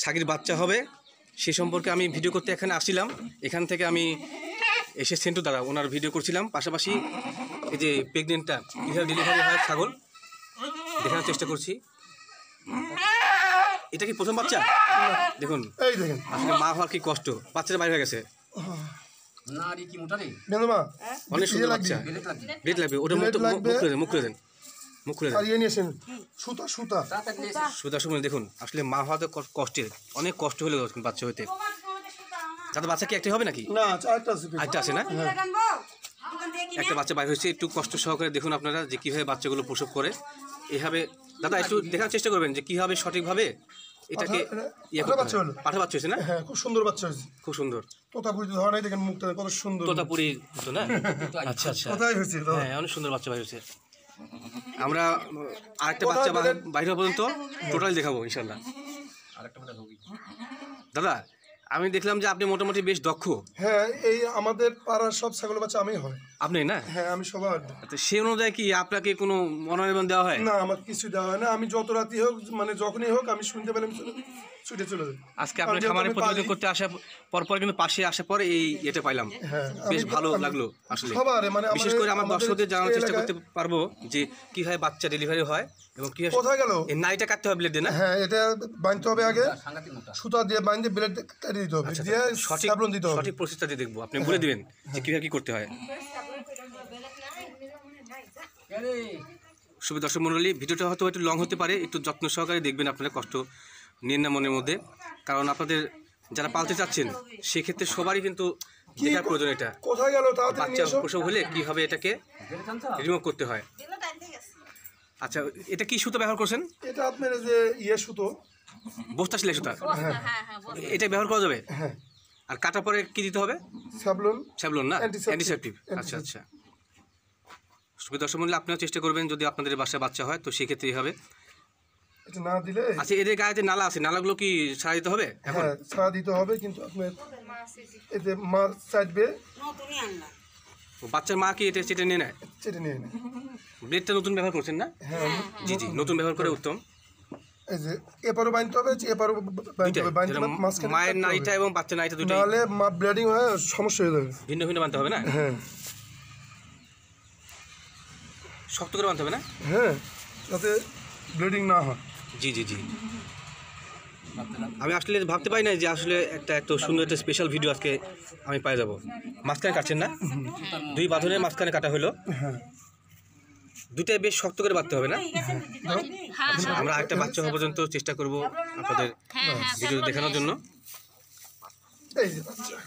ছাগির বাচ্চা হবে সে সম্পর্কে আমি ভিডিও করতে এখানে আসছিলাম। এখান থেকে আমি এসে সেন্টু দ্বারা ওনার ভিডিও করছিলাম, পাশাপাশি এই যে প্রেগনেন্টটা কীভাবে ডেলিভারি হয় ছাগল দেখানোর চেষ্টা করছি। এটা কি প্রথম বাচ্চা? দেখুন এই দেখেন আসলে মা হওয়ার কি কষ্ট, বাচ্চাটা বাইরে হয়ে গেছে। অনেক সুন্দর বাচ্চা, ব্লেড লাগবে, ওটা মুখ খুলে দেন, মুখ খুলে দেন। সুতা সময় দেখুন আসলে মা হওয়াতে কষ্টের, অনেক কষ্ট হলে বাচ্চা হইতে। তাদের বাচ্চা কি একটা হবে নাকি? একটা আছে না? একটা বাচ্চা বাইরে হয়েছে, একটু কষ্ট সহকারে দেখুন আপনারা যে কীভাবে বাচ্চাগুলো প্রসব করে। এভাবে দাদা একটু দেখার চেষ্টা করবেন যে কীভাবে সঠিকভাবে এটাকে পাঠা বাচ্চা হয়েছে না? হ্যাঁ, খুব সুন্দর বাচ্চা হয়েছে, খুব সুন্দর। তোতাপুরি ধরনের দেখেন মুখটা কত সুন্দর, তোতাপুরি তো না? আচ্ছা আচ্ছা, কোথায় হয়েছে? হ্যাঁ, অনেক সুন্দর বাচ্চা বাইরে হয়েছে। আমরা আরেকটা বাচ্চা বাইরে হওয়া পর্যন্ত টোটাল দেখাবো ইনশাল্লাহ। দাদা আমি দেখলাম যে আপনি মোটামুটি বেশ দক্ষ। হ্যাঁ, এই আমাদের পাড়ার সব ছাগল বাচ্চা আমি হয়। আপনি না? হ্যাঁ, আমি সবার। সে অনুযায়ী কি আপনাকে কোনো মনোনয়ন দেওয়া হয়? না, আমার কিছু দেওয়া হয় না। আমি যত রাতি হোক, মানে যখনই হোক, আমি শুনতে পেলাম ছুটে চলে যাই। আজকে আপনি খামারে প্রতিযোগিতা করতে আসার পর কিন্তু পাশে আসার পরে এই এটা পাইলাম, বেশ ভালো লাগলো আসলে। বিশেষ করে আমার দর্শকদের জানানোর চেষ্টা করতে পারবো যে কিভাবে বাচ্চা ডেলিভারি হয় এবং কি কোথায় গেল এই নাইটা কাটতে হবে ব্লেড দিয়ে না? হ্যাঁ, এটা বাঁধতে হবে আগে, সুতা দিয়ে বাঁধতে ব্লেড কেটে দিতে হবে, দিয়ে সাবলন দিতে হবে। সঠিক প্রসেসটা দিয়ে দেখবো, আপনি বলে দিবেন যে কিভাবে কি করতে হয়। শুভ দর্শক মণ্ডলী, ভিডিওটা হয়তো একটু লং হতে পারে, একটু যত্ন সহকারে দেখবেন, আপনারা কষ্ট নিন না মনের মধ্যে। কারণ আপনাদের যারা পালতে চাচ্ছেন সেক্ষেত্রে সবারই কিন্তু দেখার প্রয়োজন এটা। কোথায় গেল বাচ্চা প্রসব হলে কীভাবে এটাকে রিমুভ করতে হয়। আচ্ছা, এটা কি সুতো ব্যবহার করছেন? এটা আপনার যে সুতো, বস্তা সেলাই সুতা, এটা ব্যবহার করা যাবে। আর কাটার পরে কি দিতে হবে? স্যাভলন না, অ্যান্টিসেপটিভ। আচ্ছা আচ্ছা, শুভ দর্শক মণ্ডলী, আপনারা চেষ্টা করবেন যদি আপনাদের বাসায় বাচ্চা হয় তো সেক্ষেত্রেই হবে। এটা না দিলে আচ্ছা, এদের গায়ে যে নালা আছে, নালাগুলো কি ছাড়া দিতে হবে? হ্যাঁ, ছাড়া দিতে হবে, কিন্তু আপনার এতে মার চাটবে। বাচ্চার মা কি এটা চেটে নিয়ে নেয়? চেটে নিয়ে নেয়। ব্লেডটা নতুন ব্যবহার করছেন না? হ্যাঁ, জি জি, নতুন ব্যবহার করে উত্তম। এই যে এপারও বাঁধতে হবে, এপারও বাঁধতে হবে, মায়ের নাইটা এবং বাচ্চার নাইটা দুটো, নাহলে মা ব্লিডিং হয়ে সমস্যা হয়ে যাবে। ভিন্ন ভিন্ন বাঁধতে হবে না? হ্যাঁ, শক্ত করে বাঁধতে হবে না? হ্যাঁ, যাতে ব্লিডিং না হয়। জি জি জি, আমি আসলে ভাবতে পারি না যে আসলে এত সুন্দর একটা স্পেশাল ভিডিও আজকে আমি পাই যাব। মাঝখানে কাটছেন না? দুই বাঁধনের মাঝখানে কাটা হলো। হ্যাঁ, দুটাই বেশ শক্ত করে বাঁধতে হবে না? আমরা আরেকটা বাচ্চা হওয়া পর্যন্ত চেষ্টা করব আপনাদের ভিডিও দেখানোর জন্য।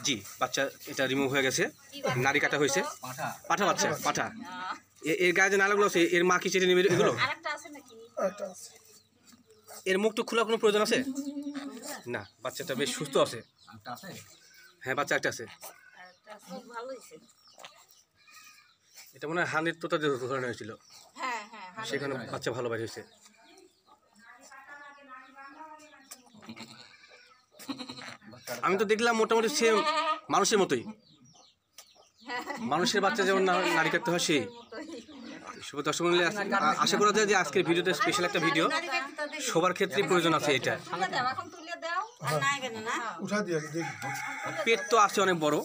জি, বাচ্চা এটা রিমুভ হয়ে গেছে, নাড়ি কাটা হয়েছে। পাঠা বাচ্চা, পাঠা। এর গায়ে যে নালাগুলো আছে এর মা কি চেটে নেবে এগুলো? এর মুখ তো খোলার কোনো প্রয়োজন আছে না? বাচ্চাটা বেশ সুস্থ আছে। হ্যাঁ, বাচ্চা একটা আছে। এটা মনে হয় হানির তোতা ধরানো হয়েছিল, সেখানে বাচ্চা ভালো বাইরে হয়েছে। আমি তো দেখলাম মোটামুটি সে মানুষের মতোই, মানুষের বাচ্চা যেমন নাড়ি কাটতে হয় সেই। শুভ দর্শক মণ্ডলী, আশা করা যায় যে আজকের ভিডিওটা স্পেশাল একটা ভিডিও, সবার ক্ষেত্রে প্রয়োজন আছে এটা। পেট তো আছে অনেক বড়,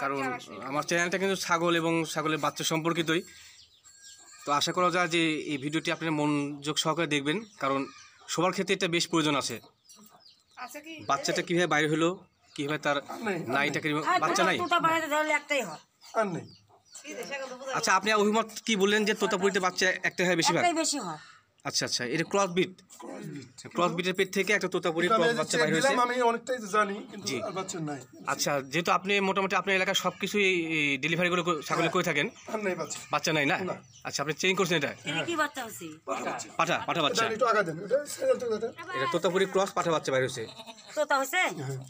কারণ আমার চ্যানেলটা কিন্তু ছাগল এবং ছাগলের বাচ্চা সম্পর্কিতই। তো আশা করা যায় যে এই ভিডিওটি আপনারা মনোযোগ সহকারে দেখবেন, কারণ সবার ক্ষেত্রে এটা বেশ প্রয়োজন আছে। বাচ্চাটা কীভাবে বাইরে হলো, কীভাবে তার নাইটাকে, বাচ্চা নাই। আচ্ছা, আপনি অভিমত কি বললেন যে তোতাপুরিতে বাচ্চা একটা হয় বেশিরভাগ? আচ্ছা আচ্ছা, এটা ক্রস বিটের পেট থেকে একটা তোতাপুরি বাচ্চা বাইরে হয়েছে। আমি অনেকটাই জানি, কিন্তু আর বাচ্চা নাই। আচ্ছা, যেহেতু আপনি মোটামুটি আপনার এলাকার সব কিছুই ডেলিভারিগুলো ছাগলে করে থাকেন, বাচ্চা নাই না? আচ্ছা, আপনি চেঞ্জ করছেন এটা? পাঠা বাচ্চা, এটা তোতাপুরি ক্রস পাঠা বাচ্চা বাইরে হয়েছে।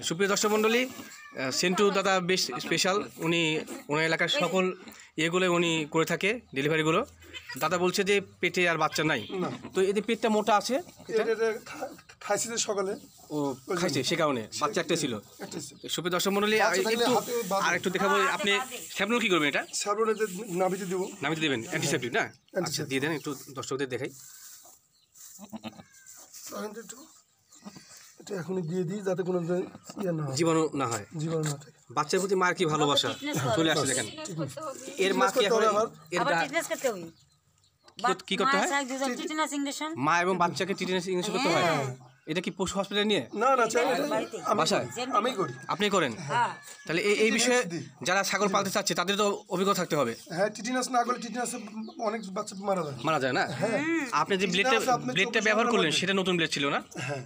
সুপ্রিয় দর্শক মণ্ডলী, সেন্টু দাদা বেশ স্পেশাল, ওনার এলাকার সকল ইয়েগুলো উনি করে থাকে ডেলিভারিগুলো। দাদা বলছে যে পেটে আর বাচ্চা নাই, তো এদের পেটটা মোটা আছে, খাইছে সকালে, ও খাইছে সে কারণে বাচ্চা একটা ছিল। সুপ্রিয় দর্শক মণ্ডলী, আর একটু দেখাবো। আপনি স্যাভলন কি করবেন? এটা নামিতে দেবেন, অ্যান্টিসেপ্টিক না? আচ্ছা, দিয়ে দেন, একটু দর্শকদের দেখাই। রাখেন তো একটু। এটা এখনই দিয়ে দিই যাতে কোনো ইয়ে না হয়, জীবাণু না হয়। জীবাণু না থাকে। বাচ্চার প্রতি মার কি ভালোবাসা চলে আসছে দেখেন। এর মা কি এখন এর কি করতে হয়? মা এবং বাচ্চাকে টিটেনাস ইনজেকশন করতে হয়। এটা কি পশু হসপিটালে নিয়ে না না চাই বাসায় আমি করি। আপনি করেন? তাহলে এই বিষয়ে যারা ছাগল পালতে চাচ্ছে তাদের তো অভিজ্ঞতা থাকতে হবে। হ্যাঁ, টিটেনাস না করলে টিটেনাসে অনেক বাচ্চা মারা যায়। না? আপনি যে ব্লেডটা ব্যবহার করলেন সেটা নতুন ব্লেড ছিল না? হ্যাঁ,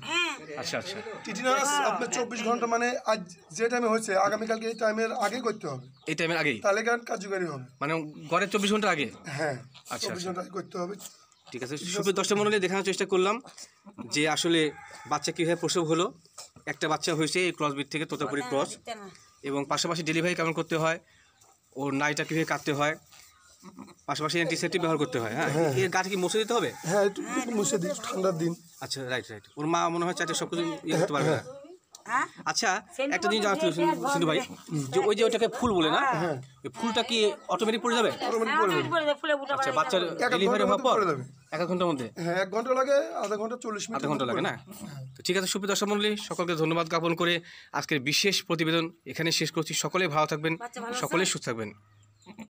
আচ্ছা আচ্ছা। টিটেনাস আপনার 24 ঘন্টা মানে আজ যে টাইমে হয়েছে আগামীকালকে এই টাইমের আগে করতে হবে, এই টাইমের আগেই তাহলে কার্যকারী হবে। মানে ঘরে 24 ঘন্টা আগে? হ্যাঁ, আচ্ছা 24 ঘন্টা আগে করতে হবে। ঠিক আছে। সুপ্রিয় দর্শক মণ্ডলী, দেখানোর চেষ্টা করলাম যে আসলে বাচ্চা কীভাবে প্রসব হলো। একটা বাচ্চা হয়েছে এই ক্রসবিট থেকে, তোতাপুরি ক্রস, এবং পাশাপাশি ডেলিভারি কেমন করতে হয়, ওর নাইটা কীভাবে কাটতে হয়, পাশাপাশি অ্যান্টিসেপ্টিক ব্যবহার করতে হয়। হ্যাঁ, এর গাছ কি মুছে দিতে হবে? হ্যাঁ, একটু মুছে দিই, ঠান্ডার দিন। আচ্ছা, রাইট। ওর মা মনে হয় চাইতে সব কিছু ইয়ে করতে পারবে না। আচ্ছা, একটা জিনিস জানা ছিল সিন্ধু ভাই, যে ওই যে ওটাকে ফুল বলে না, ওই ফুলটা কি অটোমেটিক পড়ে যাবে? আচ্ছা, বাচ্চার ডেলিভারি হওয়ার পর 1 ঘন্টার মধ্যে? হ্যাঁ, 1 ঘন্টা লাগে, আধা ঘন্টা 40 মিনিট, আধা ঘন্টা লাগে না? তো ঠিক আছে সুপ্রিয় দর্শক মণ্ডলী, সকলকে ধন্যবাদ জ্ঞাপন করে আজকের বিশেষ প্রতিবেদন এখানে শেষ করছি। সকলে ভালো থাকবেন, সকলে সুস্থ থাকবেন।